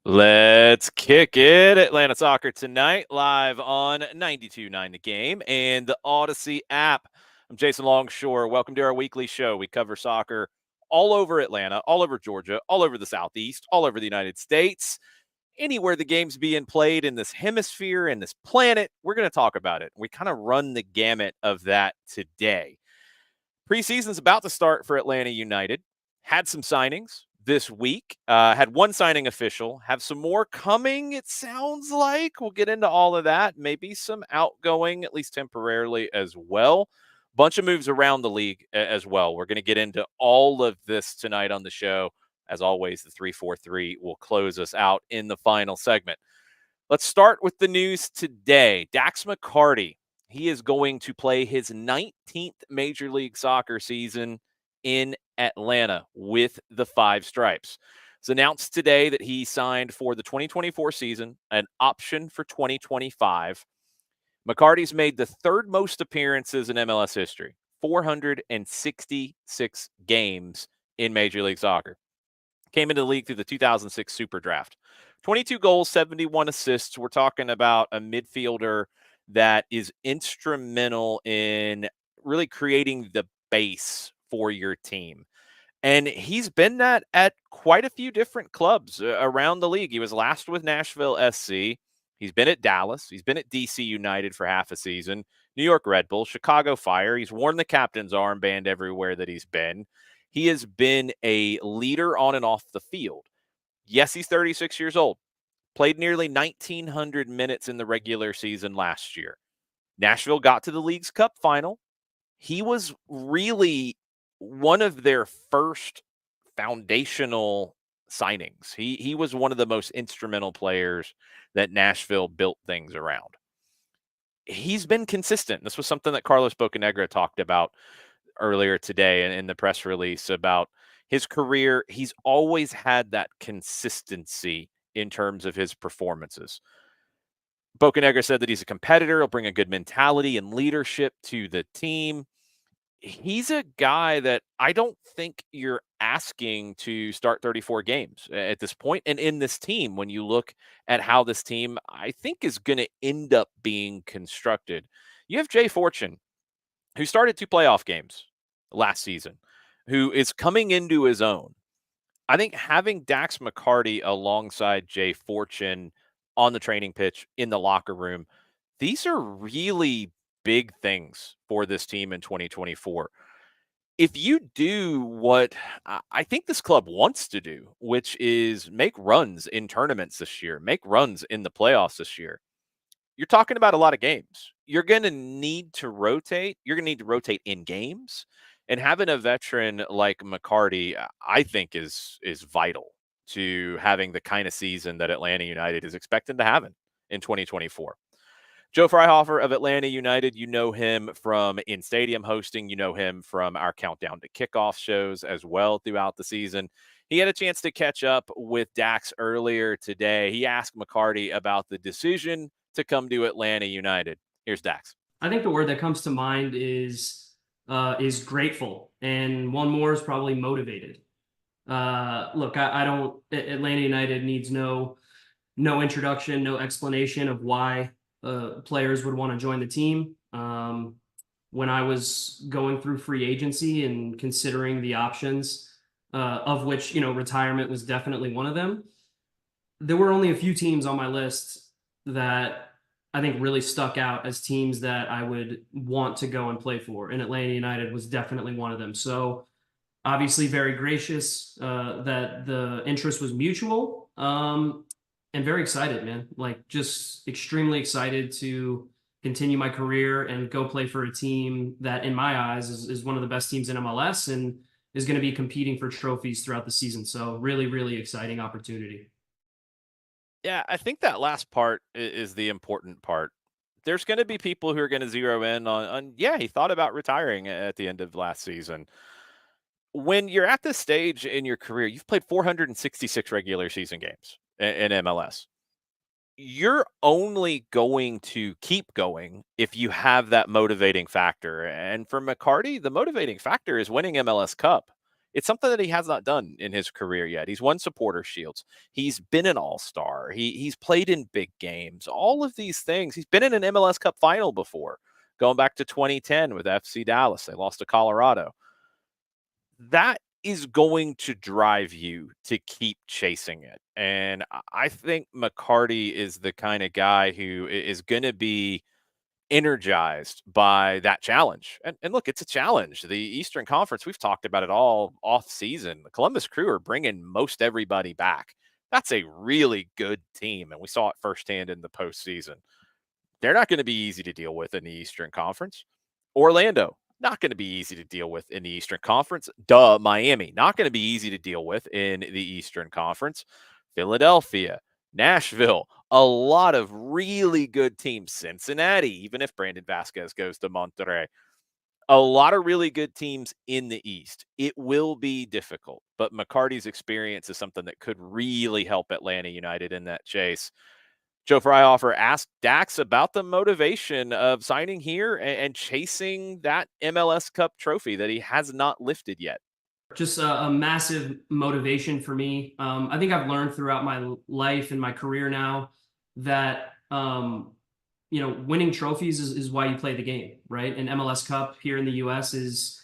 Let's kick it. Atlanta Soccer tonight, live on 92.9 The Game and the Odyssey app. I'm Jason Longshore. Welcome to our weekly show. We cover soccer all over Atlanta, all over Georgia, all over the Southeast, all over the United States. Anywhere the game's being played in this hemisphere and this planet, we're going to talk about it. We kind of run the gamut of that today. Preseason's about to start for Atlanta United. Had some signings this week. Had one signing official. Have some more coming, it sounds like. We'll get into all of that. Maybe some outgoing, at least temporarily, as well. Bunch of moves around the league as well. We're going to get into all of this tonight on the show. As always, the 343 will close us out in the final segment. Let's start with the news today. Dax McCarty. He is going to play his 19th Major League Soccer season in Atlanta with the Five Stripes. It's announced today that he signed for the 2024 season, an option for 2025. McCarty's made the third most appearances in MLS history, 466 games in Major League Soccer. Came into the league through the 2006 Super Draft. 22 goals, 71 assists. We're talking about a midfielder that is instrumental in really creating the base for your team. And he's been that at quite a few different clubs around the league. He was last with Nashville SC. He's been at Dallas. He's been at DC United for half a season, New York Red Bull, Chicago Fire. He's worn the captain's armband everywhere that he's been. He has been a leader on and off the field. Yes, he's 36 years old. Played nearly 1,900 minutes in the regular season last year. Nashville got to the League's Cup final. He was really one of their first foundational signings. He was one of the most instrumental players that Nashville built things around. He's been consistent. This was something that Carlos Bocanegra talked about earlier today in the press release about his career. He's always had that consistency in terms of his performances. Bocanegra said that he's a competitor. He'll bring a good mentality and leadership to the team. He's a guy that I don't think you're asking to start 34 games at this point. And in this team, when you look at how this team, I think, is going to end up being constructed. You have Jay Fortune, who started 2 playoff games last season, who is coming into his own. I think having Dax McCarty alongside Jay Fortune on the training pitch, in the locker room, these are really big things for this team in 2024. If you do what I think this club wants to do, which is make runs in tournaments this year, make runs in the playoffs this year, you're talking about a lot of games. You're going to need to rotate. You're going to need to rotate in games. And having a veteran like McCarty, I think, is vital to having the kind of season that Atlanta United is expecting to have in 2024. Joe Fryhofer of Atlanta United, you know him from in-stadium hosting. You know him from our Countdown to Kickoff shows as well throughout the season. He had a chance to catch up with Dax earlier today. He asked McCarty about the decision to come to Atlanta United. Here's Dax. I think the word that comes to mind is grateful, and one more is probably motivated. Look, I don't. Atlanta United needs no introduction, no explanation of why players would want to join the team. When I was going through free agency and considering the options, of which retirement was definitely one of them, there were only a few teams on my list that I think really stuck out as teams that I would want to go and play for, and Atlanta United was definitely one of them. So obviously very gracious that the interest was mutual, and very excited, man. Like, just extremely excited to continue my career and go play for a team that, in my eyes, is one of the best teams in MLS and is going to be competing for trophies throughout the season. So really, really exciting opportunity. Yeah, I think that last part is the important part. There's going to be people who are going to zero in on, yeah, he thought about retiring at the end of last season. When you're at this stage in your career, you've played 466 regular season games in MLS. You're only going to keep going if you have that motivating factor. And for McCarty, the motivating factor is winning MLS Cup. It's something that he has not done in his career yet. He's won supporter shields. He's been an all-star. He's played in big games. All of these things. He's been in an MLS Cup final before, going back to 2010 with FC Dallas. They lost to Colorado. That is going to drive you to keep chasing it. And I think McCarty is the kind of guy who is going to be energized by that challenge. And look, it's a challenge. The Eastern Conference, we've talked about it all off season. The Columbus Crew are bringing most everybody back. That's a really good team. And we saw it firsthand in the postseason. They're not going to be easy to deal with in the Eastern Conference. Orlando, not going to be easy to deal with in the Eastern Conference. Miami, not going to be easy to deal with in the Eastern Conference. Philadelphia, Nashville, a lot of really good teams. Cincinnati, even if Brandon Vasquez goes to Monterrey, a lot of really good teams in the East. It will be difficult, but McCarty's experience is something that could really help Atlanta United in that chase. Joe Fryhofer asked Dax about the motivation of signing here and chasing that MLS Cup trophy that he has not lifted yet. Just a massive motivation for me. I think I've learned throughout my life and my career now that winning trophies is why you play the game, right? An MLS Cup here in the U.S. is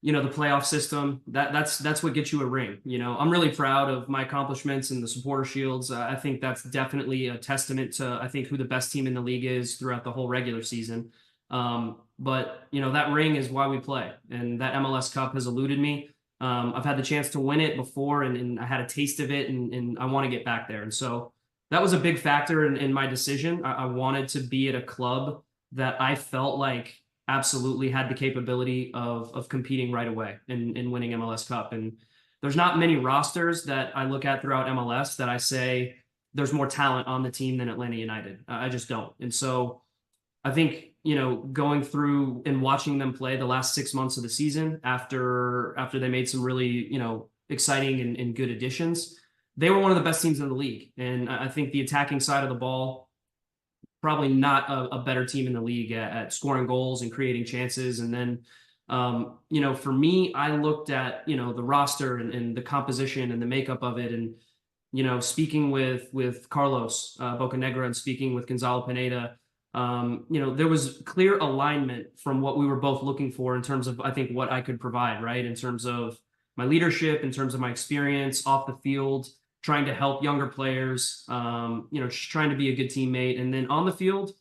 the playoff system. That's what gets you a ring. I'm really proud of my accomplishments and the supporter shields. I think that's definitely a testament to I think who the best team in the league is throughout the whole regular season. But that ring is why we play, and that MLS Cup has eluded me. I've had the chance to win it before, and I had a taste of it, and I want to get back there. And so that was a big factor in my decision. I wanted to be at a club that I felt like absolutely had the capability of competing right away and winning MLS Cup. And there's not many rosters that I look at throughout MLS that I say there's more talent on the team than Atlanta United. I just don't. And so I think, going through and watching them play the last 6 months of the season after they made some really, exciting and good additions, they were one of the best teams in the league. And I think the attacking side of the ball, probably not a better team in the league at scoring goals and creating chances. And then, for me, I looked at, the roster and the composition and the makeup of it. And, speaking with Carlos Bocanegra and speaking with Gonzalo Pineda, there was clear alignment from what we were both looking for in terms of, I think, what I could provide, right? In terms of my leadership, in terms of my experience off the field, trying to help younger players, just trying to be a good teammate. And then on the field,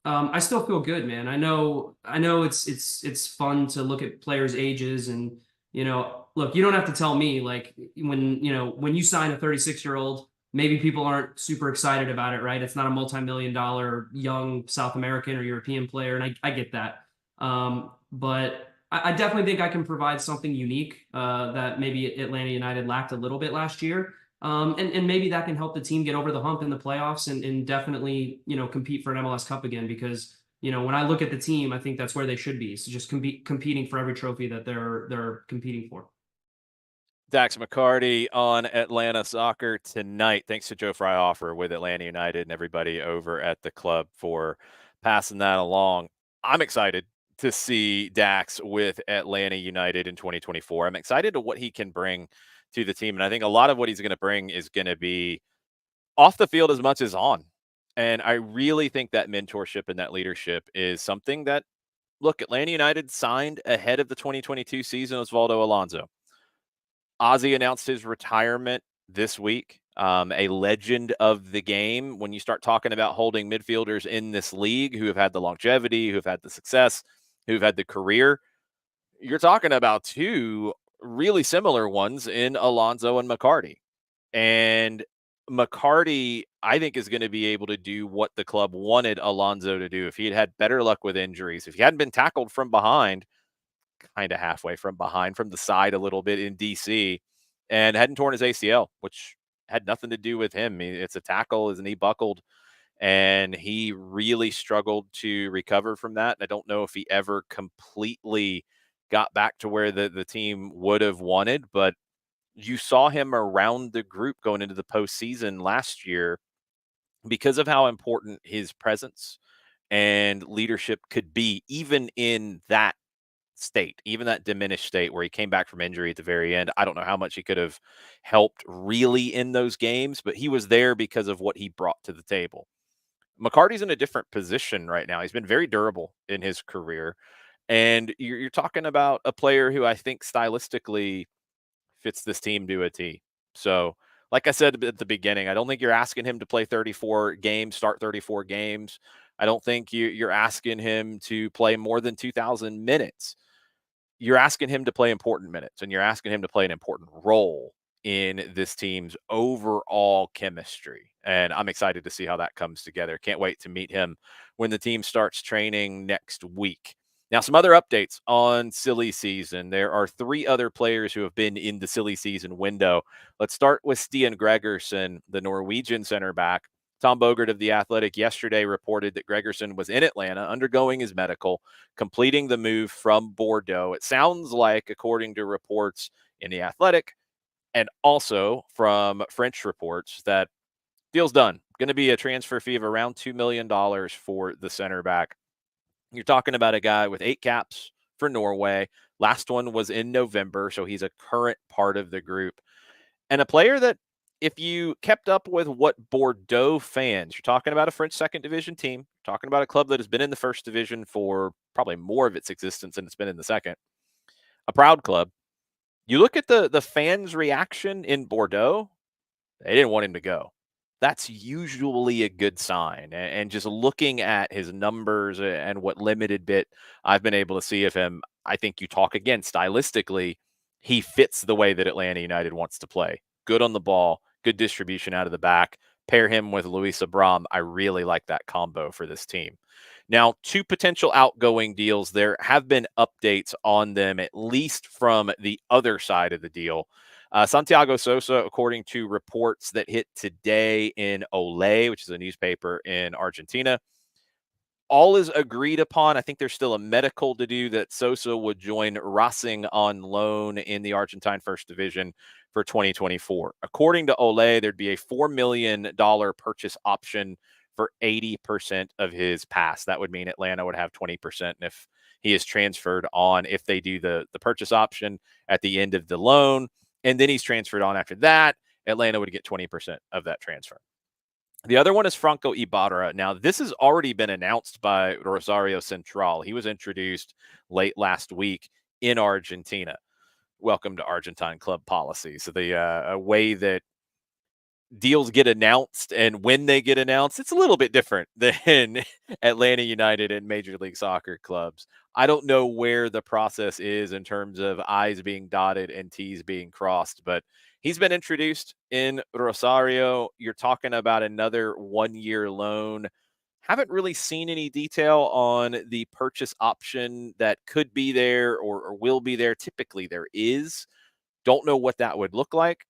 I still feel good, man. I know it's fun to look at players' ages and, look, you don't have to tell me, like, when you sign a 36-year-old, maybe people aren't super excited about it, right? It's not a multi-million-dollar young South American or European player, and I get that. But I definitely think I can provide something unique that maybe Atlanta United lacked a little bit last year. And maybe that can help the team get over the hump in the playoffs and definitely, compete for an MLS Cup again. Because, when I look at the team, I think that's where they should be. So just competing for every trophy that they're competing for. Dax McCarty on Atlanta Soccer tonight. Thanks to Joe Fryhofer with Atlanta United and everybody over at the club for passing that along. I'm excited to see Dax with Atlanta United in 2024. I'm excited to what he can bring to the team. And I think a lot of what he's going to bring is going to be off the field as much as on. And I really think that mentorship and that leadership is something that, look, Atlanta United signed ahead of the 2022 season Osvaldo Alonso. Ozzy announced his retirement this week. A legend of the game. When you start talking about holding midfielders in this league who have had the longevity, who have had the success, who've had the career, you're talking about two really similar ones in Alonso and McCarty. And McCarty, I think, is going to be able to do what the club wanted Alonso to do. If he had had better luck with injuries, if he hadn't been tackled from behind, kind of halfway from behind, from the side a little bit in DC, and hadn't torn his ACL, which had nothing to do with him. I mean, it's a tackle, his knee buckled, and he really struggled to recover from that. And I don't know if he ever completely got back to where the team would have wanted, but you saw him around the group going into the postseason last year because of how important his presence and leadership could be, even in that state, even that diminished state where he came back from injury at the very end. I don't know how much he could have helped really in those games, but he was there because of what he brought to the table. McCarty's in a different position right now. He's been very durable in his career. And you're talking about a player who I think stylistically fits this team to a T. So, like I said at the beginning, I don't think you're asking him to play 34 games, start 34 games. I don't think you're asking him to play more than 2,000 minutes. You're asking him to play important minutes, and you're asking him to play an important role in this team's overall chemistry. And I'm excited to see how that comes together. Can't wait to meet him when the team starts training next week. Now, some other updates on silly season. There are three other players who have been in the silly season window. Let's start with Stian Gregersen, the Norwegian center back. Tom Bogert of The Athletic yesterday reported that Gregersen was in Atlanta undergoing his medical, completing the move from Bordeaux. It sounds like, according to reports in The Athletic and also from French reports, that deal's done. Going to be a transfer fee of around $2 million for the center back. You're talking about a guy with 8 caps for Norway. Last one was in November, so he's a current part of the group. And a player that, if you kept up with what Bordeaux fans, you're talking about a French second division team, talking about a club that has been in the first division for probably more of its existence than it's been in the second, a proud club. You look at the fans' reaction in Bordeaux, they didn't want him to go. That's usually a good sign. And just looking at his numbers and what limited bit I've been able to see of him, I think you talk again stylistically, he fits the way that Atlanta United wants to play. Good on the ball, good distribution out of the back. Pair him with Luis Abram. I really like that combo for this team. Now, two potential outgoing deals. There have been updates on them, at least from the other side of the deal. Santiago Sosa, according to reports that hit today in Olé, which is a newspaper in Argentina, all is agreed upon. I think there's still a medical to do that Sosa would join Racing on loan in the Argentine First Division for 2024. According to Olé, there'd be a $4 million purchase option for 80% of his pass. That would mean Atlanta would have 20%. And if he is transferred on, if they do the purchase option at the end of the loan, and then he's transferred on after that, Atlanta would get 20% of that transfer. The other one is Franco Ibarra. Now, this has already been announced by Rosario Central. He was introduced late last week in Argentina. Welcome to Argentine club policy. So the way that deals get announced and when they get announced, it's a little bit different than Atlanta United and Major League Soccer clubs. I don't know where the process is in terms of I's being dotted and T's being crossed, but he's been introduced in Rosario. You're talking about another 1-year loan. Haven't really seen any detail on the purchase option that could be there or will be there. Typically, there is. Don't know what that would look like.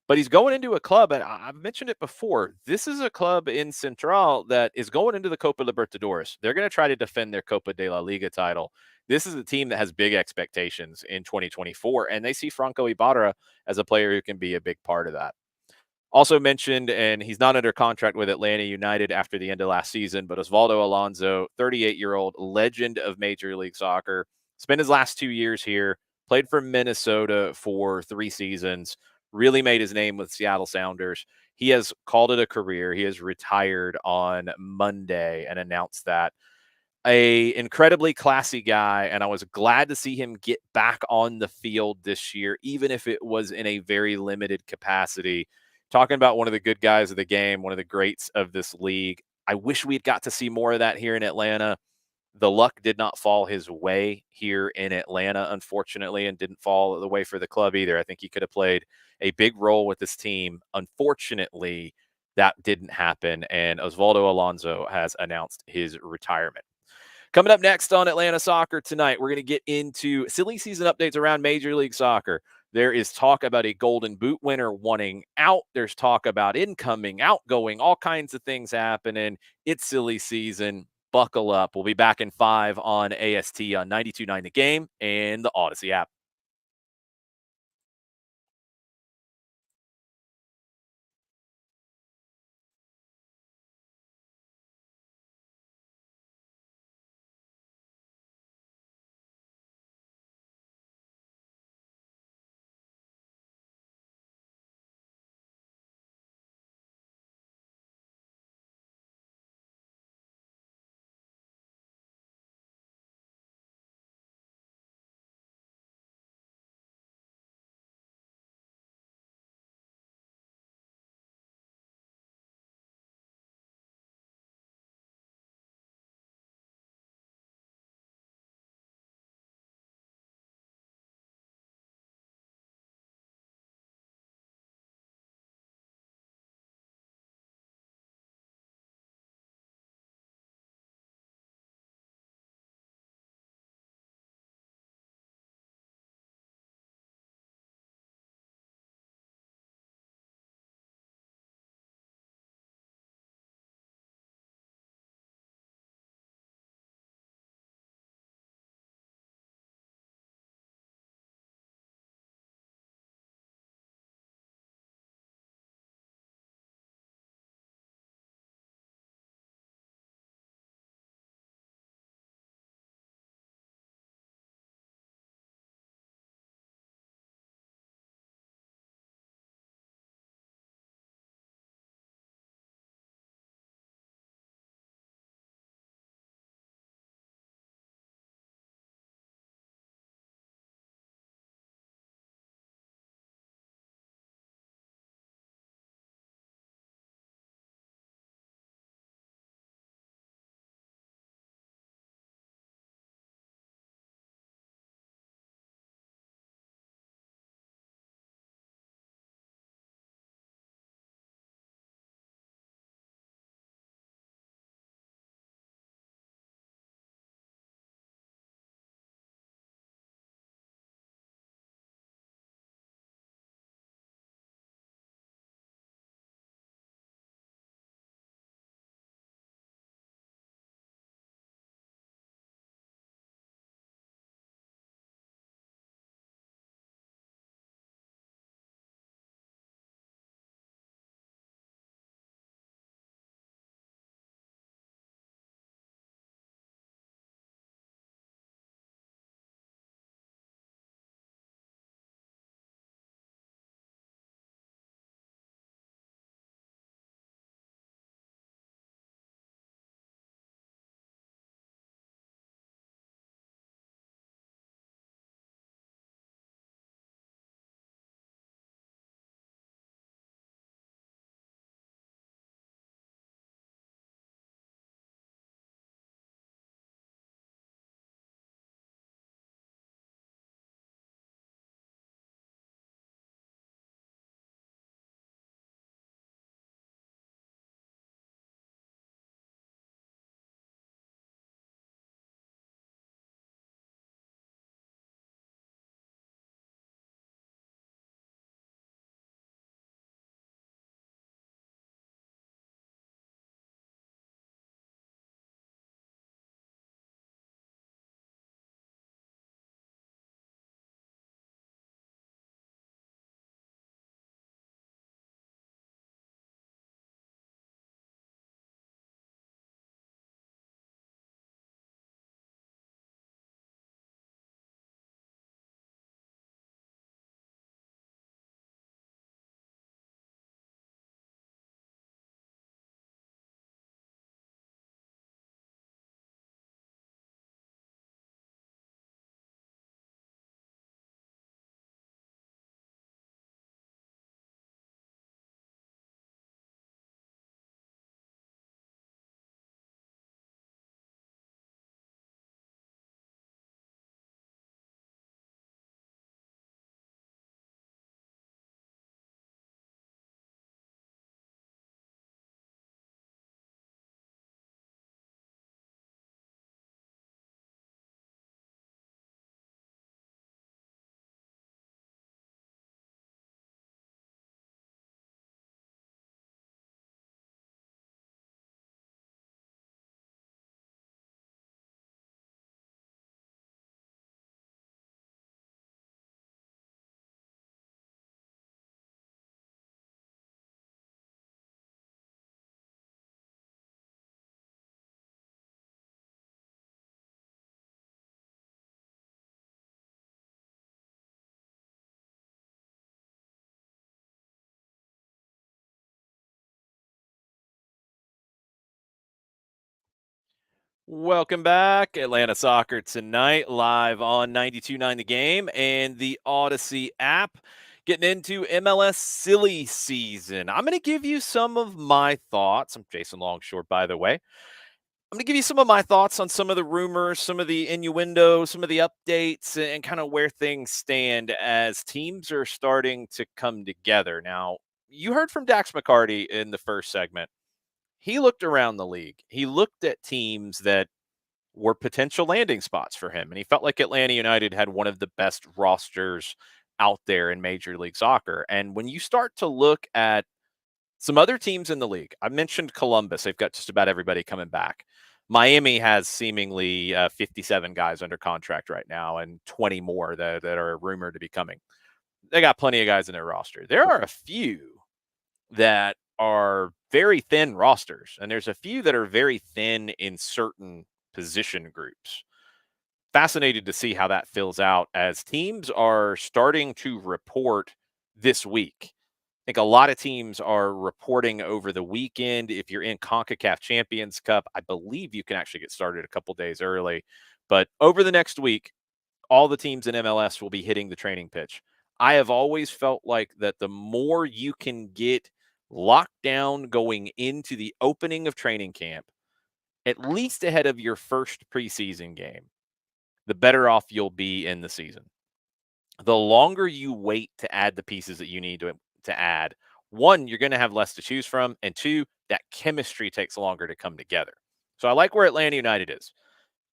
But he's going into a club, and I've mentioned it before. This is a club in Central that is going into the Copa Libertadores. They're going to try to defend their Copa de la Liga title. This is a team that has big expectations in 2024, and they see Franco Ibarra as a player who can be a big part of that. Also mentioned, and he's not under contract with Atlanta United after the end of last season, but Osvaldo Alonso, 38-year-old legend of Major League Soccer, spent his last 2 years here, played for Minnesota for 3 seasons, really made his name with Seattle Sounders. He has called it a career. He has retired on Monday and announced that. A incredibly classy guy, and I was glad to see him get back on the field this year, even if it was in a very limited capacity. Talking about one of the good guys of the game, one of the greats of this league. I wish we'd got to see more of that here in Atlanta. The luck did not fall his way here in Atlanta, unfortunately, and didn't fall the way for the club either. I think he could have played a big role with this team. Unfortunately, that didn't happen, and Osvaldo Alonso has announced his retirement. Coming up next on Atlanta Soccer tonight, we're going to get into silly season updates around Major League Soccer. There is talk about a Golden Boot winner wanting out. There's talk about incoming, outgoing, all kinds of things happening. It's silly season. Buckle up. We'll be back in 5 on AST on 92.9 The Game and the Odyssey app. Welcome back. Atlanta Soccer tonight, live on 92.9 The Game and the Odyssey app. Getting into MLS silly season. I'm going to give you some of my thoughts. I'm Jason Longshore, by the way. I'm going to give you some of my thoughts on some of the rumors, some of the innuendo, some of the updates, and kind of where things stand as teams are starting to come together. Now, you heard from Dax McCarty in the first segment. He looked around the league. He looked at teams that were potential landing spots for him. And he felt like Atlanta United had one of the best rosters out there in Major League Soccer. And when you start to look at some other teams in the league, I mentioned Columbus. They've got just about everybody coming back. Miami has seemingly 57 guys under contract right now and 20 more that are rumored to be coming. They got plenty of guys in their roster. There are a few that are very thin rosters, and there's a few that are very thin in certain position groups. Fascinated to see how that fills out as teams are starting to report this week. I think a lot of teams are reporting over the weekend. If you're in CONCACAF Champions Cup, I believe you can actually get started a couple days early. But over the next week, all the teams in MLS will be hitting the training pitch. I have always felt like that the more you can get locked down going into the opening of training camp, at least ahead of your first preseason game, the better off you'll be in the season. The longer you wait to add the pieces that you need to add, one, you're going to have less to choose from, and two, that chemistry takes longer to come together. So I like where Atlanta United is.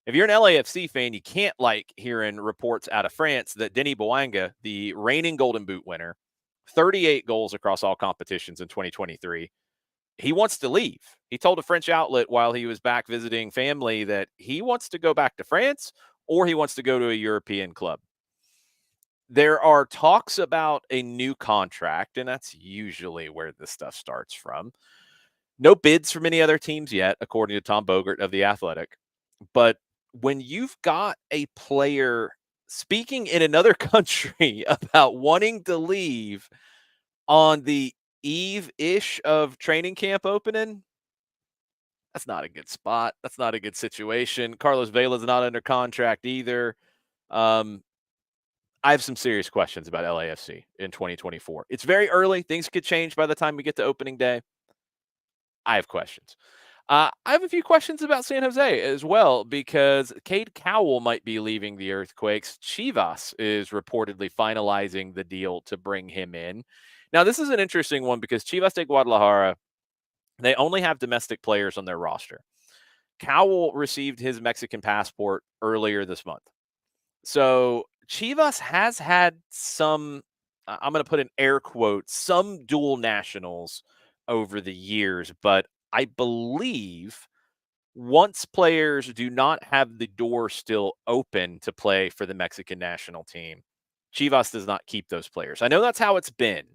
If you're an LAFC fan, you can't like hearing reports out of France that Denis Bouanga, the reigning Golden Boot winner, 38 goals across all competitions in 2023, he wants to leave. He told a French outlet while he was back visiting family that he wants to go back to France or he wants to go to a European club. There are talks about a new contract, and that's usually where this stuff starts from. No bids from any other teams yet, according to Tom Bogert of The Athletic. But when you've got a player speaking in another country about wanting to leave on the eve-ish of training camp opening, that's not a good spot. That's not a good situation. Carlos Vela's not under contract either. Um, I have some serious questions about LAFC in 2024. It's very early. Things could change by the time we get to opening day. I have questions. I have a few questions about San Jose as well because Cade Cowell might be leaving the Earthquakes. Chivas is reportedly finalizing the deal to bring him in. Now, this is an interesting one because Chivas de Guadalajara, they only have domestic players on their roster. Cowell received his Mexican passport earlier this month. So Chivas has had some, I'm going to put in air quotes, some dual nationals over the years, but I believe once players do not have the door still open to play for the Mexican national team, Chivas does not keep those players. I know that's how it's been.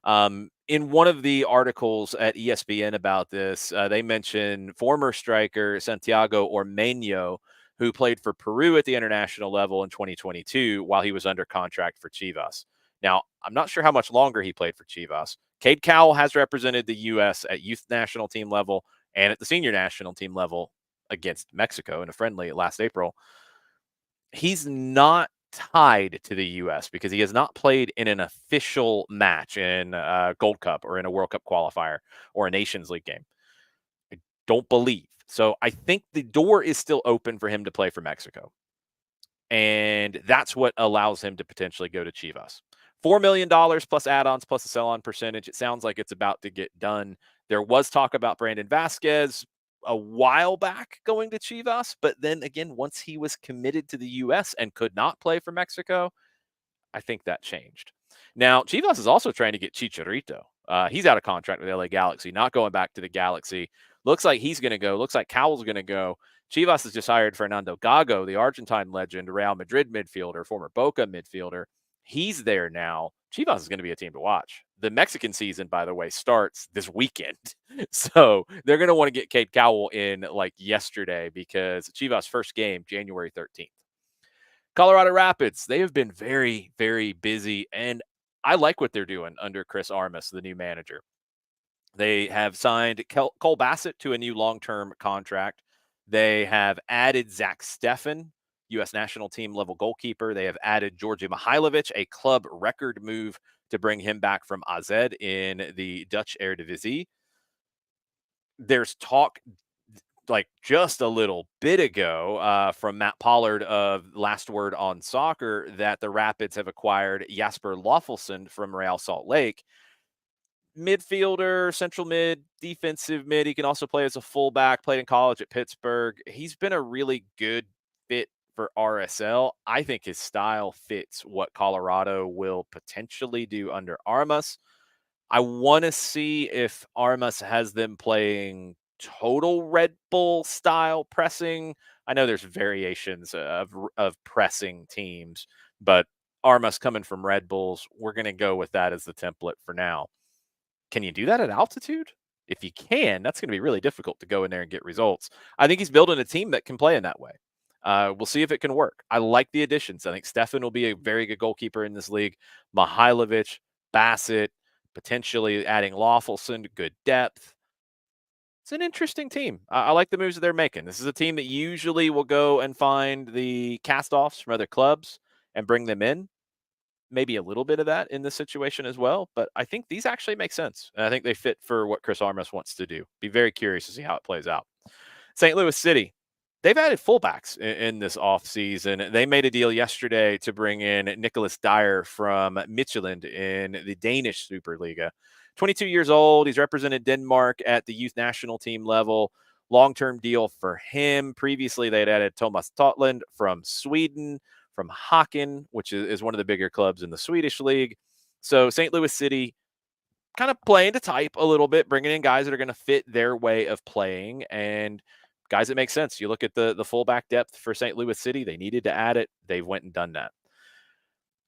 In one of the articles at ESPN about this, they mentioned former striker Santiago Ormeño, who played for Peru at the international level in 2022 while he was under contract for Chivas. Now, I'm not sure how much longer he played for Chivas. Cade Cowell has represented the U.S. at youth national team level and at the senior national team level against Mexico in a friendly last April. He's not tied to the U.S. because he has not played in an official match in a Gold Cup or in a World Cup qualifier or a Nations League game. I don't believe. So I think the door is still open for him to play for Mexico. And that's what allows him to potentially go to Chivas. $4 million plus add-ons plus a sell-on percentage. It sounds like it's about to get done. There was talk about Brandon Vasquez a while back going to Chivas, but then again, once he was committed to the U.S. and could not play for Mexico, I think that changed. Now, Chivas is also trying to get Chicharito. He's out of contract with LA Galaxy, not going back to the Galaxy. Looks like he's going to go. Looks like Cowell's going to go. Chivas has just hired Fernando Gago, the Argentine legend, Real Madrid midfielder, former Boca midfielder. He's there now. Chivas is going to be a team to watch. The Mexican season, by the way, starts this weekend. So they're going to want to get Cade Cowell in like yesterday because Chivas' first game, January 13th. Colorado Rapids, they have been very, very busy, and I like what they're doing under Chris Armas, the new manager. They have signed Cole Bassett to a new long-term contract. They have added Zach Steffen, U.S. national team level goalkeeper. They have added Georgi Mihailovic, a club record move to bring him back from AZ in the Dutch Eredivisie. There's talk like just a little bit ago from Matt Pollard of Last Word on Soccer that the Rapids have acquired Jasper Loffelson from Real Salt Lake. Midfielder, central mid, defensive mid. He can also play as a fullback, played in college at Pittsburgh. He's been a really good fit for RSL. I think his style fits what Colorado will potentially do under Armas. I want to see if Armas has them playing total Red Bull style pressing. I know there's variations of pressing teams, but Armas coming from Red Bulls, we're going to go with that as the template for now. Can you do that at altitude? If you can, that's going to be really difficult to go in there and get results. I think he's building a team that can play in that way. We'll see if it can work. I like the additions. I think Steffen will be a very good goalkeeper in this league. Mihailovic, Bassett, potentially adding Lawfulson, good depth. It's an interesting team. I like the moves that they're making. This is a team that usually will go and find the cast-offs from other clubs and bring them in. Maybe a little bit of that in this situation as well, but I think these actually make sense. And I think they fit for what Chris Armas wants to do. Be very curious to see how it plays out. St. Louis City, they've added fullbacks in this offseason. They made a deal yesterday to bring in Nicholas Dyer from Midtjylland in the Danish Superliga. 22 years old. He's represented Denmark at the youth national team level. Long-term deal for him. Previously, they had added Thomas Totland from Sweden, from Haken, which is one of the bigger clubs in the Swedish league. So St. Louis City kind of playing to type a little bit, bringing in guys that are going to fit their way of playing and guys that make sense. You look at the fullback depth for St. Louis City. They needed to add it. They've went and done that.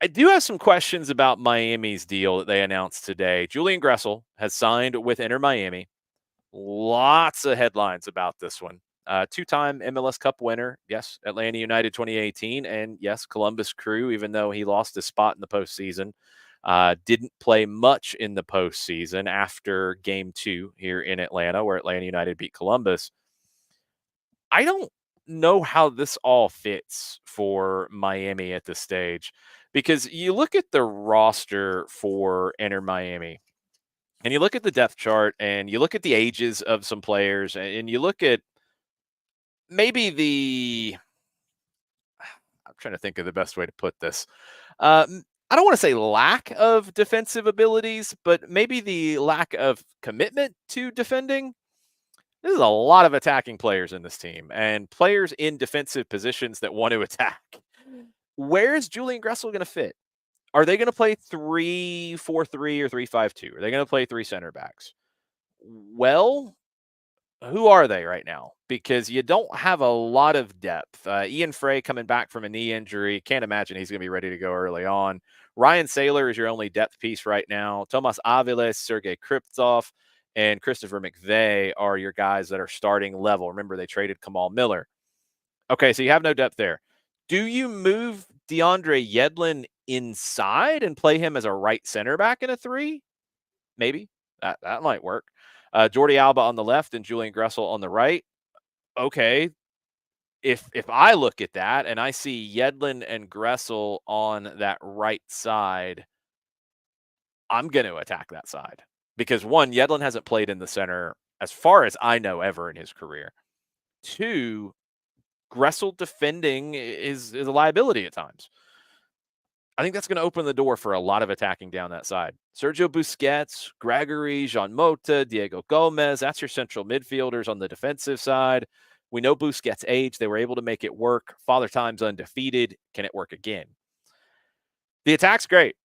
I do have some questions about Miami's deal that they announced today. Julian Gressel has signed with Inter Miami. Lots of headlines about this one. Two-time MLS Cup winner. Yes, Atlanta United 2018. And yes, Columbus Crew, even though he lost his spot in the postseason. Didn't play much in the postseason after game 2 here in Atlanta, where Atlanta United beat Columbus. I don't know how this all fits for Miami at this stage, because you look at the roster for Inter Miami and you look at the depth chart and you look at the ages of some players and you look at maybe I'm trying to think of the best way to put this. I don't want to say lack of defensive abilities, but maybe the lack of commitment to defending. There's a lot of attacking players in this team and players in defensive positions that want to attack. Where's Julian Gressel going to fit? Are they going to play 3-4-3 or 3-5-2? Are they going to play 3 center backs? Well, who are they right now? Because you don't have a lot of depth. Ian Frey coming back from a knee injury. Can't imagine he's going to be ready to go early on. Ryan Saylor is your only depth piece right now. Tomas Aviles, Sergei Kriptsov, and Christopher McVeigh are your guys that are starting level. Remember, they traded Kamal Miller. Okay, so you have no depth there. Do you move DeAndre Yedlin inside and play him as a right center back in a 3? Maybe. That might work. Jordi Alba on the left and Julian Gressel on the right. Okay. If I look at that and I see Yedlin and Gressel on that right side, I'm going to attack that side. Because 1, Yedlin hasn't played in the center as far as I know ever in his career. 2, Gressel defending is a liability at times. I think that's going to open the door for a lot of attacking down that side. Sergio Busquets, Gregory, Jean Mota, Diego Gomez, that's your central midfielders on the defensive side. We know Busquets' age. They were able to make it work. Father Time's undefeated. Can it work again? The attack's great.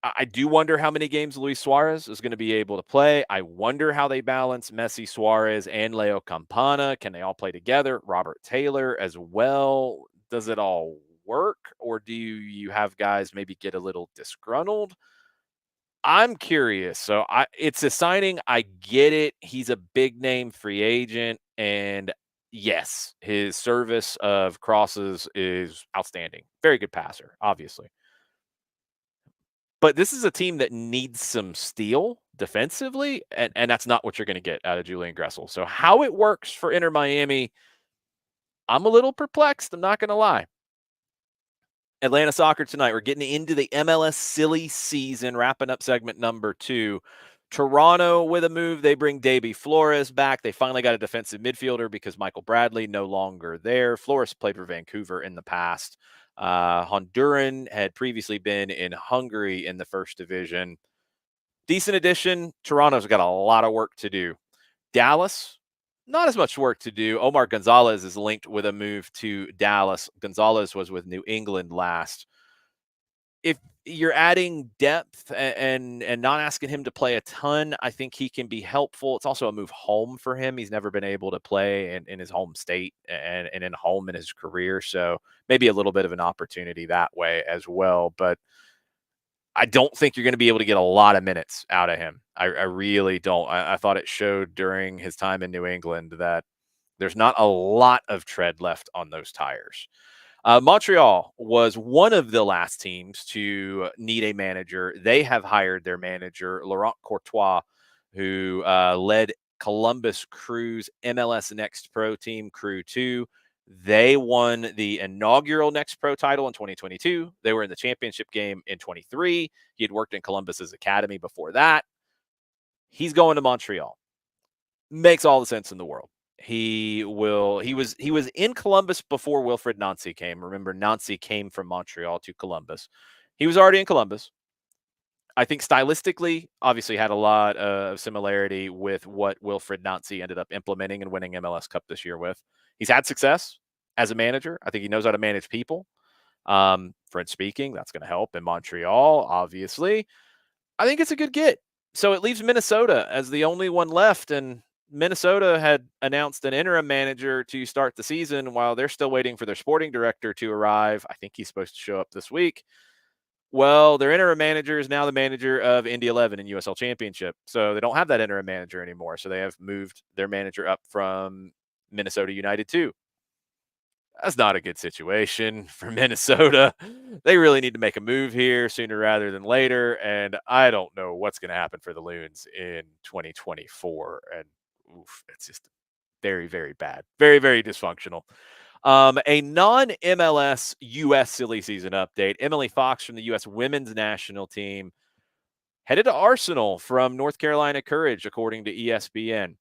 I do wonder how many games Luis Suarez is going to be able to play. I wonder how they balance Messi, Suarez, and Leo Campana. Can they all play together? Robert Taylor as well. Does it all work, or do you have guys maybe get a little disgruntled? I'm curious. So it's a signing. I get it. He's a big name free agent, and yes, his service of crosses is outstanding. Very good passer, obviously. But this is a team that needs some steel defensively, and that's not what you're going to get out of Julian Gressel. So how it works for Inter Miami, I'm a little perplexed. I'm not going to lie. Atlanta soccer tonight. We're getting into the MLS silly season, wrapping up segment number 2. Toronto with a move. They bring Davy Flores back. They finally got a defensive midfielder because Michael Bradley no longer there. Flores played for Vancouver in the past. Honduran had previously been in Hungary in the first division. Decent addition. Toronto's got a lot of work to do. Dallas, not as much work to do. Omar Gonzalez is linked with a move to Dallas. Gonzalez was with New England last. If you're adding depth and not asking him to play a ton, I think he can be helpful. It's also a move home for him. He's never been able to play in his home state and in home in his career. So maybe a little bit of an opportunity that way as well. But I don't think you're going to be able to get a lot of minutes out of him. I really don't. I thought it showed during his time in New England that there's not a lot of tread left on those tires. Montreal was one of the last teams to need a manager. They have hired their manager, Laurent Courtois, who led Columbus Crew's MLS Next Pro team, Crew 2. They won the inaugural Next Pro title in 2022. They were in the championship game in 23. He had worked in Columbus's academy before that. He's going to Montreal. Makes all the sense in the world. He was in Columbus before Wilfred Nancy came. Remember, Nancy came from Montreal to Columbus. He was already in Columbus. I think stylistically, obviously had a lot of similarity with what Wilfred Nancy ended up implementing and winning MLS Cup this year with. He's had success as a manager. I think he knows how to manage people. French speaking, that's going to help in Montreal, obviously. I think it's a good get. So it leaves Minnesota as the only one left, and Minnesota had announced an interim manager to start the season while they're still waiting for their sporting director to arrive. I think he's supposed to show up this week. Well, their interim manager is now the manager of Indy 11 in USL Championship. So they don't have that interim manager anymore. So they have moved their manager up from Minnesota United 2. That's not a good situation for Minnesota. They really need to make a move here sooner rather than later. And I don't know what's going to happen for the Loons in 2024. And it's just very, very bad. Very, very dysfunctional. A non-MLS U.S. silly season update. Emily Fox from the U.S. women's national team headed to Arsenal from North Carolina Courage, according to ESPN.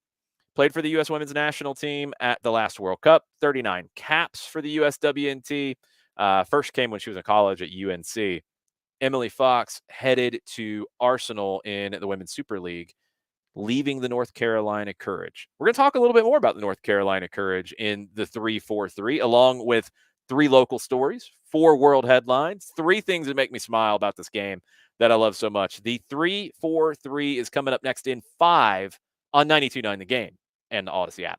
Played for the U.S. women's national team at the last World Cup, 39 caps for the USWNT. First came when she was in college at UNC. Emily Fox headed to Arsenal in the Women's Super League, leaving the North Carolina Courage. We're going to talk a little bit more about the North Carolina Courage in the 343, along with 3 local stories, 4 world headlines, 3 things that make me smile about this game that I love so much. The 343 is coming up next in 5 on 92.9 The Game and the Odyssey app.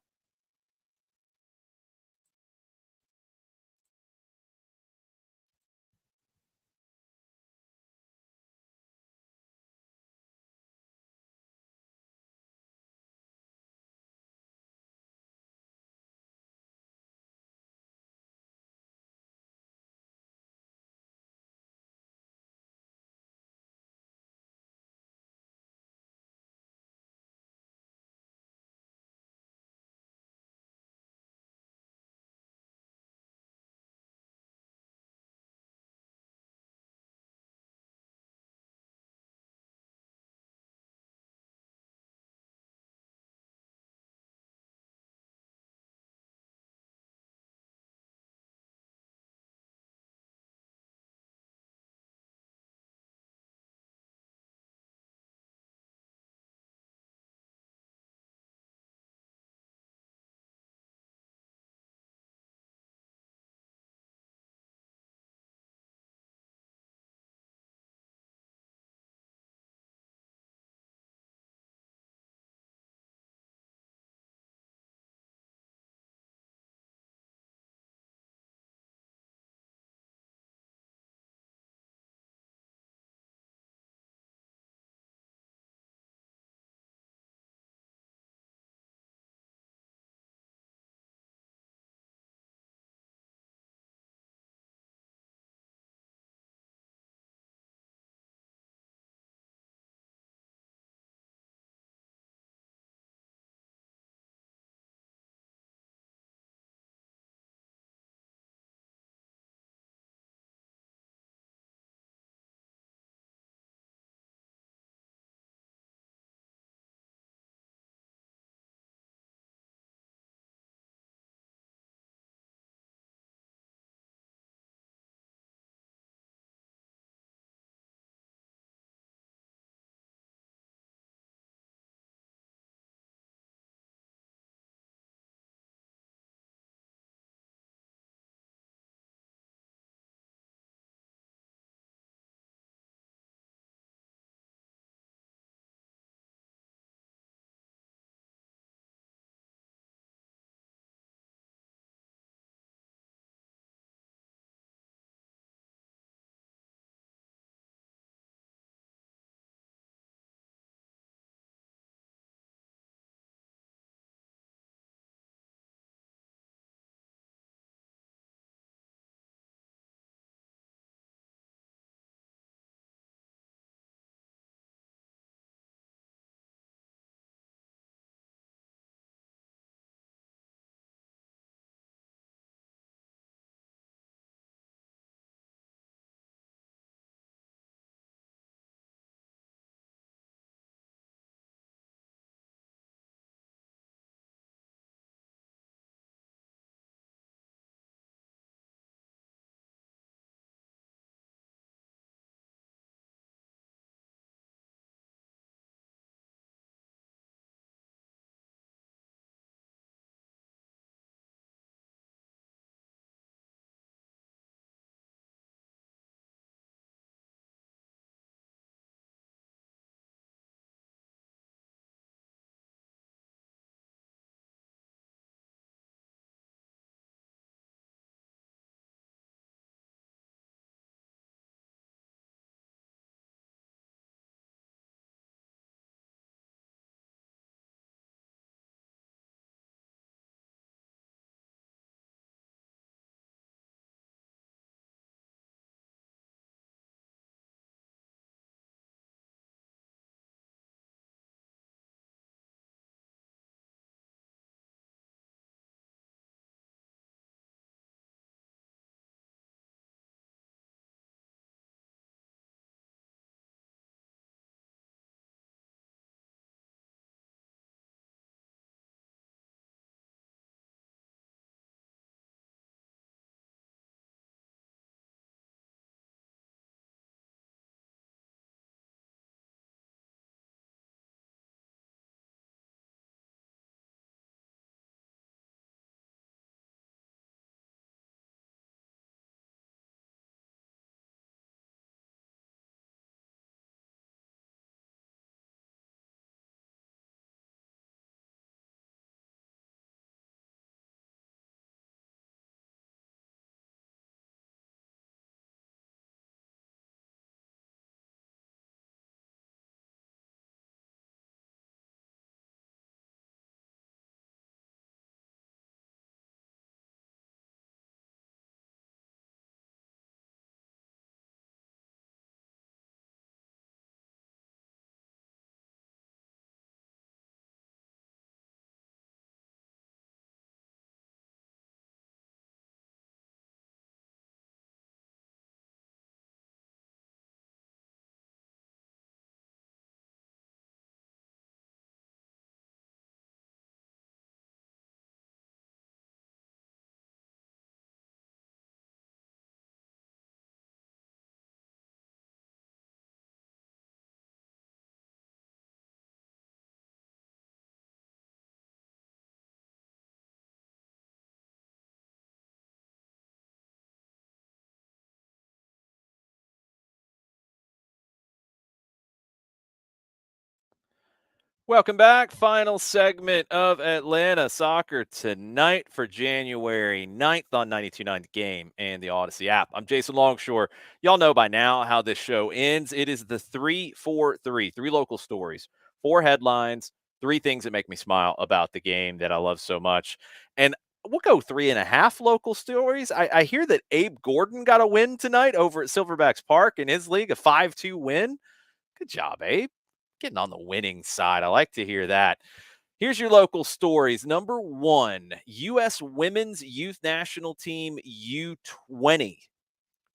Welcome back. Final segment of Atlanta Soccer tonight for January 9th on 92.9 The Game and the Odyssey app. I'm Jason Longshore. Y'all know by now how this show ends. It is the 3-4-3, three local stories, four headlines, three things that make me smile about the game that I love so much. And we'll go 3.5 local stories. I hear that Abe Gordon got a win tonight over at Silverbacks Park in his league, a 5-2 win. Good job, Abe. Getting on the winning side. I like to hear that. Here's your local stories. Number one, U.S. Women's Youth National Team U20.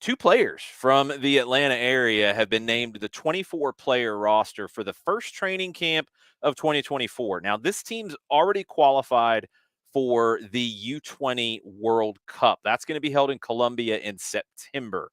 Two players from the Atlanta area have been named to the 24-player roster for the first training camp of 2024. Now, this team's already qualified for the U20 World Cup. That's going to be held in Colombia in September.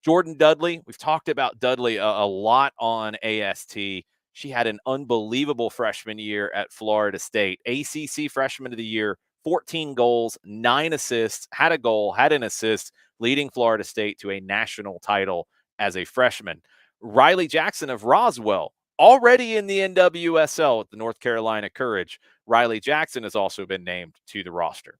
Jordan Dudley, we've talked about Dudley a lot on AST. She had an unbelievable freshman year at Florida State. ACC Freshman of the Year, 14 goals, 9 assists, had a goal, had an assist, leading Florida State to a national title as a freshman. Riley Jackson of Roswell, already in the NWSL with the North Carolina Courage. Riley Jackson has also been named to the roster.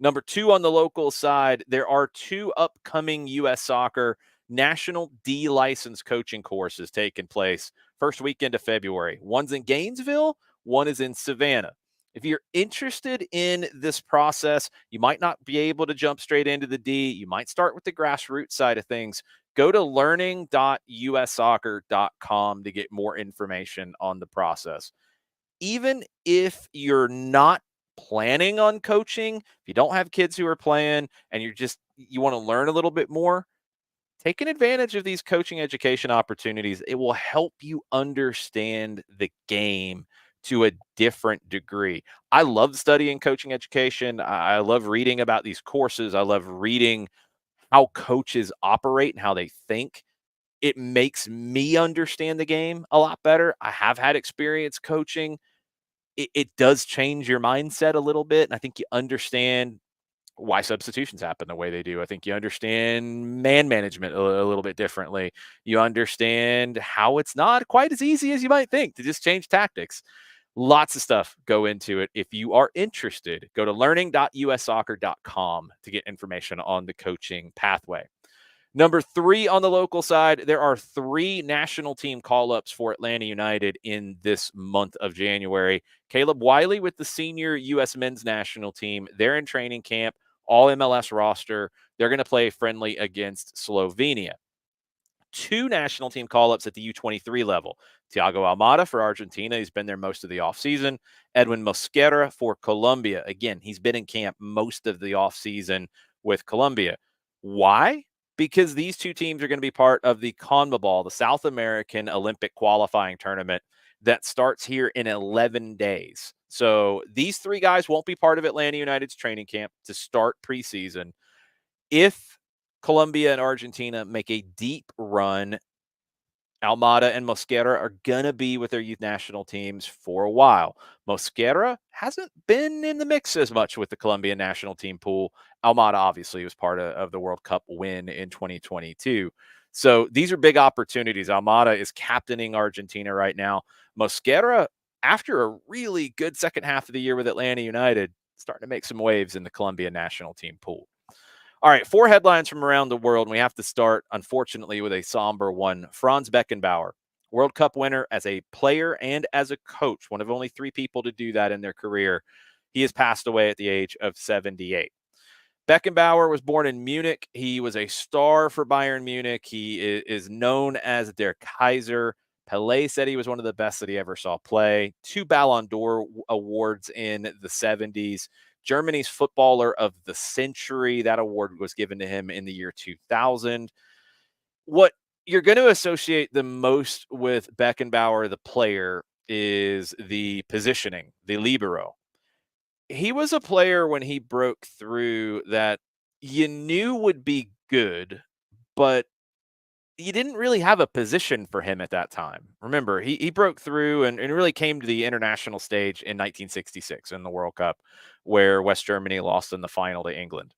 Number two on the local side, there are two upcoming U.S. Soccer National D license coaching courses taking place first weekend of February. One's in Gainesville, one is in Savannah. If you're interested in this process, you might not be able to jump straight into the D. You might start with the grassroots side of things. Go to learning.ussoccer.com to get more information on the process. Even if you're not planning on coaching, if you don't have kids who are playing and you want to learn a little bit more, taking advantage of these coaching education opportunities, it will help you understand the game to a different degree. I love studying coaching education. I love reading about these courses. I love reading how coaches operate and how they think. It makes me understand the game a lot better. I have had experience coaching. It does change your mindset a little bit. And I think you understand why substitutions happen the way they do. I think you understand man management a little bit differently. You understand how it's not quite as easy as you might think to just change tactics. Lots of stuff go into it. If you are interested, go to learning.ussoccer.com to get information on the coaching pathway. Number three on the local side, there are three national team call-ups for Atlanta United in this month of January. Caleb Wiley with the senior U.S. men's national team. They're in training camp, all MLS roster. They're going to play friendly against Slovenia. Two national team call-ups at the U23 level. Thiago Almada for Argentina. He's been there most of the offseason. Edwin Mosquera for Colombia. Again, he's been in camp most of the offseason with Colombia. Why? Because these two teams are going to be part of the CONMEBOL, the South American Olympic qualifying tournament that starts here in 11 days. So these three guys won't be part of Atlanta United's training camp to start preseason. If Colombia and Argentina make a deep run, Almada and Mosquera are going to be with their youth national teams for a while. Mosquera hasn't been in the mix as much with the Colombian national team pool. Almada obviously was part of the World Cup win in 2022. So these are big opportunities. Almada is captaining Argentina right now. Mosquera, after a really good second half of the year with Atlanta United, starting to make some waves in the Colombian national team pool. All right, four headlines from around the world, and we have to start, unfortunately, with a somber one. Franz Beckenbauer, World Cup winner as a player and as a coach, one of only three people to do that in their career. He has passed away at the age of 78. Beckenbauer was born in Munich. He was a star for Bayern Munich. He is known as Der Kaiser. Pelé said he was one of the best that he ever saw play. 2 Ballon d'Or awards in the 70s. Germany's Footballer of the Century. That award was given to him in the year 2000. What you're going to associate the most with Beckenbauer, the player, is the positioning, the libero. He was a player when he broke through that you knew would be good, but you didn't really have a position for him at that time. Remember, he broke through and really came to the international stage in 1966 in the World Cup, where West Germany lost in the final to England.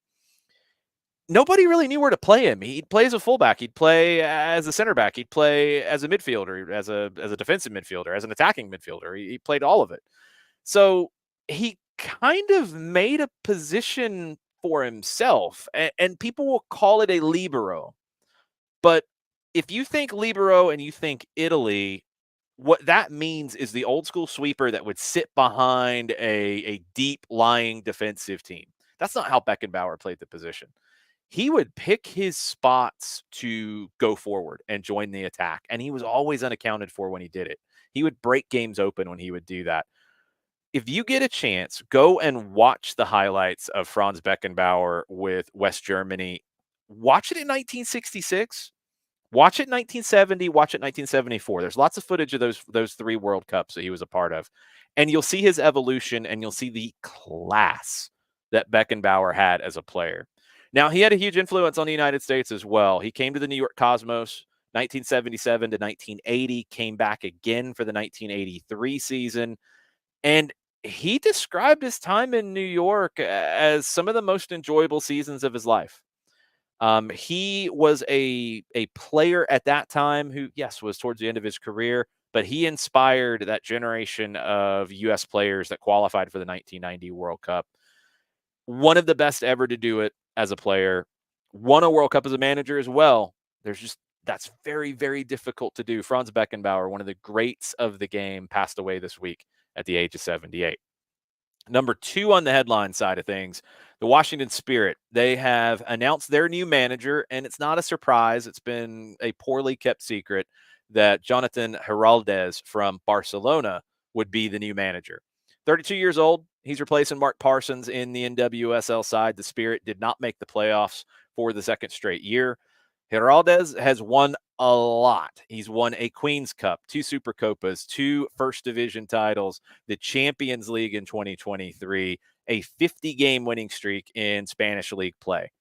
nobody really knew where to play him. He'd play as a fullback, he'd play as a center back, he'd play as a midfielder, as a defensive midfielder, as an attacking midfielder. He played all of it. So he kind of made a position for himself, and people will call it a libero. But if you think libero and you think Italy, what that means is the old school sweeper that would sit behind a deep lying defensive team. That's not how Beckenbauer played the position. He would pick his spots to go forward and join the attack, and he was always unaccounted for when he did it. He would break games open when he would do that. If you get a chance, go and watch the highlights of Franz Beckenbauer with West Germany. Watch it in 1966. Watch it in 1970, watch it in 1974. There's lots of footage of those 3 World Cups that he was a part of. And you'll see his evolution and you'll see the class that Beckenbauer had as a player. Now, he had a huge influence on the United States as well. He came to the New York Cosmos 1977 to 1980, came back again for the 1983 season. And he described his time in New York as some of the most enjoyable seasons of his life. He was a player at that time who, yes, was towards the end of his career, but he inspired that generation of U.S. players that qualified for the 1990 World Cup. One of the best ever to do it as a player. Won a World Cup as a manager as well. That's very, very difficult to do. Franz Beckenbauer, one of the greats of the game, passed away this week at the age of 78. Number 2 on the headline side of things, the Washington Spirit. They have announced their new manager, and it's not a surprise. It's been a poorly kept secret that Jonathan Heraldez from Barcelona would be the new manager. 32 years old. He's replacing Mark Parsons in the NWSL side. The Spirit did not make the playoffs for the second straight year. Heraldez has won a lot. He's won a Queen's Cup, 2 Super Copas, 2 First Division titles, the Champions League in 2023, a 50-game winning streak in Spanish league play.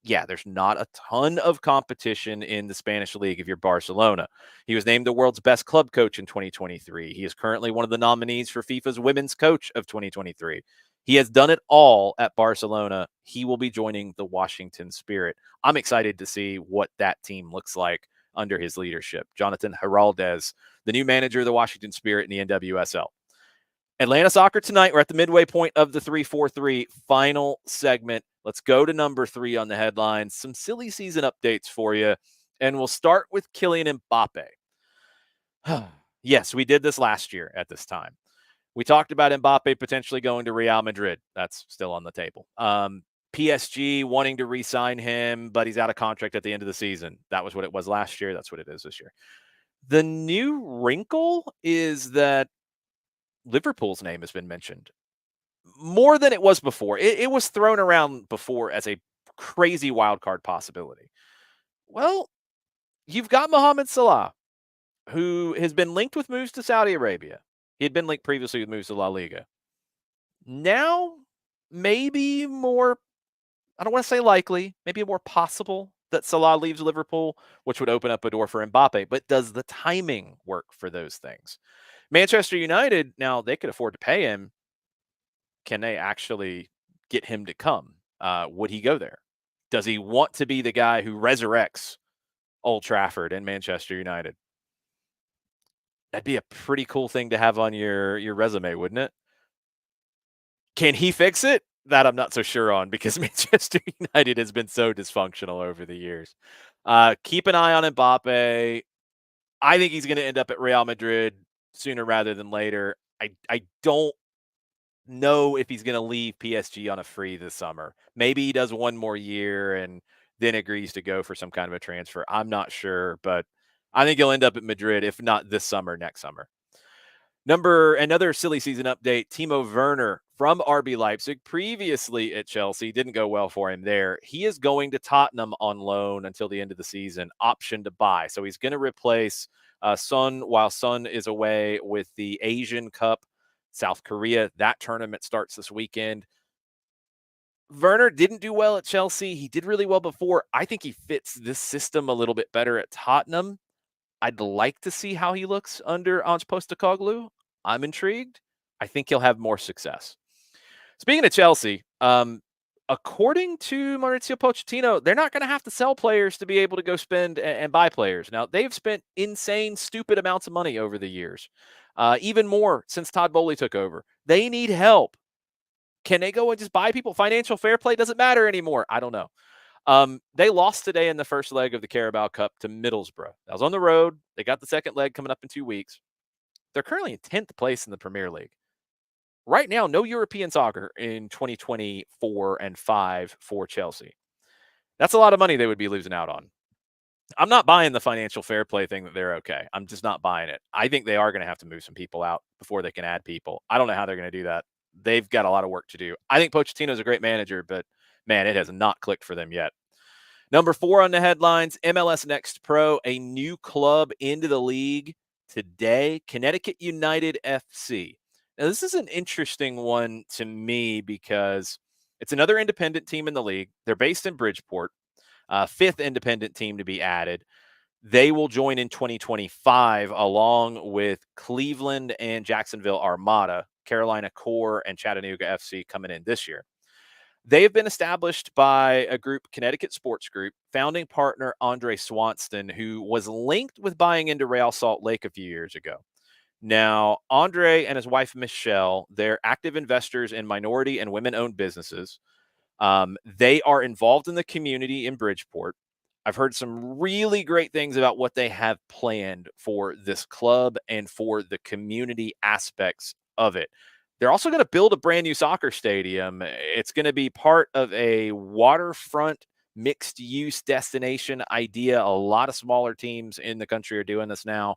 Yeah, there's not a ton of competition in the Spanish league if you're Barcelona. He was named the world's best club coach in 2023. He is currently one of the nominees for FIFA's Women's Coach of 2023. He has done it all at Barcelona. He will be joining the Washington Spirit. I'm excited to see what that team looks like under his leadership. Jonathan Heraldez, the new manager of the Washington Spirit in the NWSL. Atlanta Soccer tonight. We're at the midway point of the 3-4-3 final segment. Let's go to number 3 on the headlines. Some silly season updates for you. And we'll start with Kylian Mbappe. Yes, we did this last year at this time. We talked about Mbappe potentially going to Real Madrid. That's still on the table. PSG wanting to re-sign him, but he's out of contract at the end of the season. That was what it was last year. That's what it is this year. The new wrinkle is that Liverpool's name has been mentioned more than it was before. It was thrown around before as a crazy wild card possibility. Well, you've got Mohamed Salah, who has been linked with moves to Saudi Arabia. He had been linked previously with moves to La Liga. Now, maybe more, I don't want to say likely, maybe more possible that Salah leaves Liverpool, which would open up a door for Mbappe. But does the timing work for those things? Manchester United, now they could afford to pay him. Can they actually get him to come? Would he go there? Does he want to be the guy who resurrects Old Trafford and Manchester United? That'd be a pretty cool thing to have on your resume, wouldn't it? Can he fix it? That I'm not so sure on because Manchester United has been so dysfunctional over the years. Keep an eye on Mbappe. I think he's going to end up at Real Madrid sooner rather than later. I don't know if he's going to leave PSG on a free this summer. Maybe he does one more year and then agrees to go for some kind of a transfer. I'm not sure, but I think he'll end up at Madrid, if not this summer, next summer. Another silly season update, Timo Werner from RB Leipzig, previously at Chelsea, didn't go well for him there. He is going to Tottenham on loan until the end of the season, option to buy. So he's going to replace Son while Son is away with the Asian Cup, South Korea. That tournament starts this weekend. Werner didn't do well at Chelsea. He did really well before. I think he fits this system a little bit better at Tottenham. I'd like to see how he looks under Ange Postecoglou. I'm intrigued. I think he'll have more success. Speaking of Chelsea, according to Mauricio Pochettino, they're not going to have to sell players to be able to go spend and buy players. Now, they've spent insane, stupid amounts of money over the years, even more since Todd Bowley took over. They need help. Can they go and just buy people? Financial fair play doesn't matter anymore. I don't know. They lost today in the first leg of the Carabao Cup to Middlesbrough. That was on the road. They got the second leg coming up in 2 weeks. They're currently in 10th place in the Premier League. Right now, no European soccer in 2024 and 5 for Chelsea. That's a lot of money they would be losing out on. I'm not buying the financial fair play thing that they're okay. I'm just not buying it. I think they are going to have to move some people out before they can add people. I don't know how they're going to do that. They've got a lot of work to do. I think Pochettino's a great manager, but man, it has not clicked for them yet. Number 4 on the headlines, MLS Next Pro, a new club into the league today, Connecticut United FC. Now, this is an interesting one to me because it's another independent team in the league. They're based in Bridgeport, 5th independent team to be added. They will join in 2025 along with Cleveland and Jacksonville Armada, Carolina Core, and Chattanooga FC coming in this year. They have been established by a group, Connecticut Sports Group, founding partner Andre Swanston, who was linked with buying into Real Salt Lake a few years ago. Now, Andre and his wife, Michelle, they're active investors in minority and women-owned businesses. They are involved in the community in Bridgeport. I've heard some really great things about what they have planned for this club and for the community aspects of it. They're also going to build a brand new soccer stadium. It's going to be part of a waterfront mixed use destination idea. A lot of smaller teams in the country are doing this now.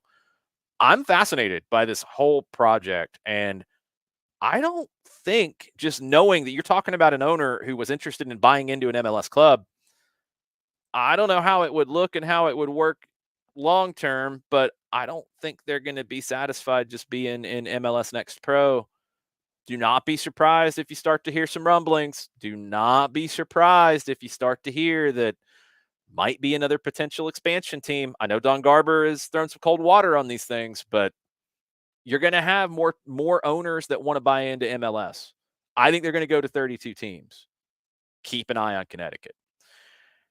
I'm fascinated by this whole project. And I don't think, just knowing that you're talking about an owner who was interested in buying into an MLS club, I don't know how it would look and how it would work long term, but I don't think they're going to be satisfied just being in MLS Next Pro. Do not be surprised if you start to hear some rumblings. Do not be surprised if you start to hear that might be another potential expansion team. I know Don Garber has thrown some cold water on these things, but you're going to have more owners that want to buy into MLS. I think they're going to go to 32 teams. Keep an eye on Connecticut.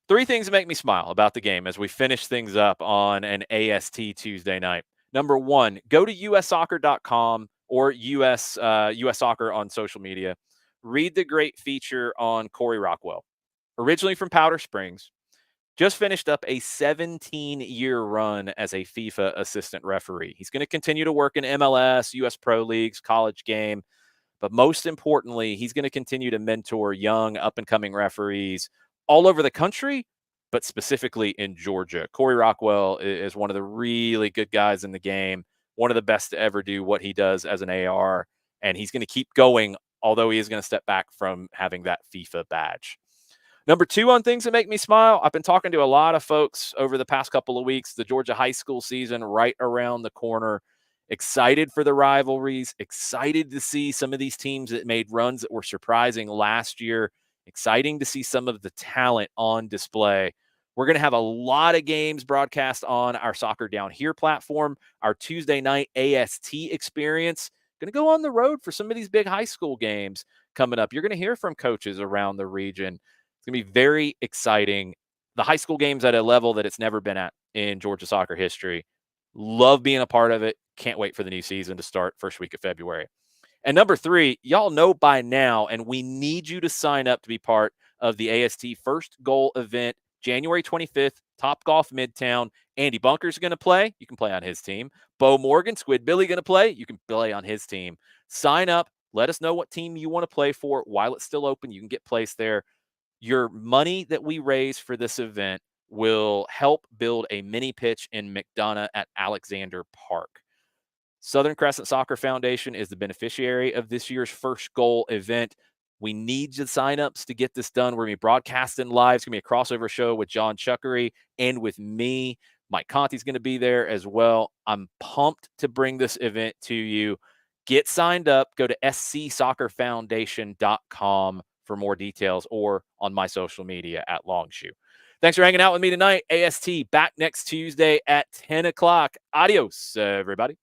3 things that make me smile about the game as we finish things up on an AST Tuesday night. Number 1, go to ussoccer.com or US Soccer on social media. Read the great feature on Corey Rockwell, originally from Powder Springs. Just finished up a 17-year run as a FIFA assistant referee. He's going to continue to work in MLS, US Pro Leagues, college game, but most importantly, he's going to continue to mentor young, up-and-coming referees all over the country, but specifically in Georgia. Corey Rockwell is one of the really good guys in the game, one of the best to ever do what he does as an AR, and he's going to keep going, although he is going to step back from having that FIFA badge. Number 2 on things that make me smile, I've been talking to a lot of folks over the past couple of weeks, the Georgia high school season right around the corner. Excited for the rivalries, excited to see some of these teams that made runs that were surprising last year. Exciting to see some of the talent on display. We're going to have a lot of games broadcast on our Soccer Down Here platform, our Tuesday night AST experience. Going to go on the road for some of these big high school games coming up. You're going to hear from coaches around the region. It's going to be very exciting. The high school game's at a level that it's never been at in Georgia soccer history. Love being a part of it. Can't wait for the new season to start first week of February. And number 3, y'all know by now, and we need you to sign up to be part of the AST First Goal event, January 25th, Top Golf Midtown. Andy Bunker's going to play. You can play on his team. Bo Morgan, Squid Billy going to play. You can play on his team. Sign up. Let us know what team you want to play for. While it's still open, you can get placed there. Your money that we raise for this event will help build a mini pitch in McDonough at Alexander Park. Southern Crescent Soccer Foundation is the beneficiary of this year's First Goal event. We need the signups to get this done. We're going to be broadcasting live. It's going to be a crossover show with John Chuckery and with me. Mike Conti's going to be there as well. I'm pumped to bring this event to you. Get signed up. Go to scsoccerfoundation.com for more details or on my social media at Longshore. Thanks for hanging out with me tonight. AST back next Tuesday at 10 o'clock. Adios, everybody.